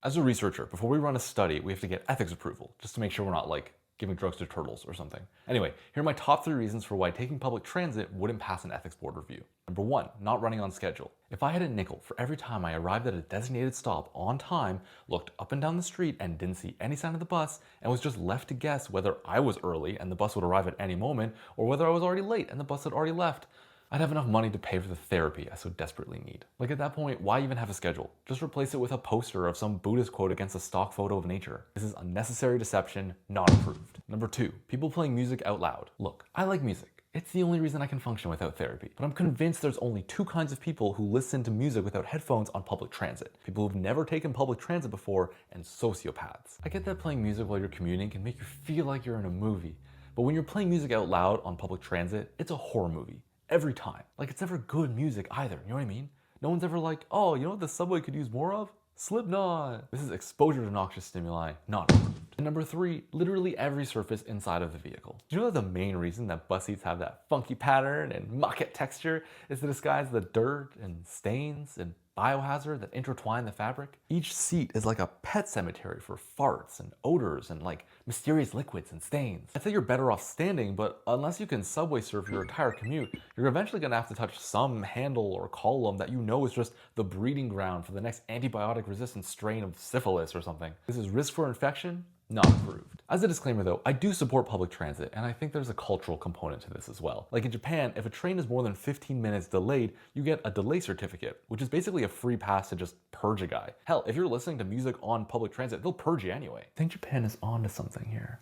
As a researcher, before we run a study, we have to get ethics approval, just to make sure we're not like giving drugs to turtles or something. Anyway, here are my top 3 reasons for why taking public transit wouldn't pass an ethics board review. Number 1, not running on schedule. If I had a nickel for every time I arrived at a designated stop on time, looked up and down the street and didn't see any sign of the bus, and was just left to guess whether I was early and the bus would arrive at any moment, or whether I was already late and the bus had already left, I'd have enough money to pay for the therapy I so desperately need. Like at that point, why even have a schedule? Just replace it with a poster of some Buddhist quote against a stock photo of nature. This is unnecessary deception, not approved. Number 2, people playing music out loud. Look, I like music. It's the only reason I can function without therapy. But I'm convinced there's only 2 kinds of people who listen to music without headphones on public transit. People who've never taken public transit before, and sociopaths. I get that playing music while you're commuting can make you feel like you're in a movie. But when you're playing music out loud on public transit, it's a horror movie. Every time. Like it's never good music either, you know what I mean? No one's ever like, oh, you know what the subway could use more of? Slipknot. This is exposure to noxious stimuli, not approved. And number 3, literally every surface inside of the vehicle. Do you know that the main reason that bus seats have that funky pattern and mocket texture is to disguise the dirt and stains and biohazard that intertwine the fabric? Each seat is like a pet cemetery for farts and odors and like mysterious liquids and stains. I'd say you're better off standing, but unless you can subway surf your entire commute, you're eventually gonna have to touch some handle or column that you know is just the breeding ground for the next antibiotic resistant strain of syphilis or something. This is risk for infection, not approved. As a disclaimer though, I do support public transit, and I think there's a cultural component to this as well. Like in Japan, if a train is more than 15 minutes delayed, you get a delay certificate, which is basically a free pass to just purge a guy. Hell, if you're listening to music on public transit, they'll purge you anyway. I think Japan is onto something here.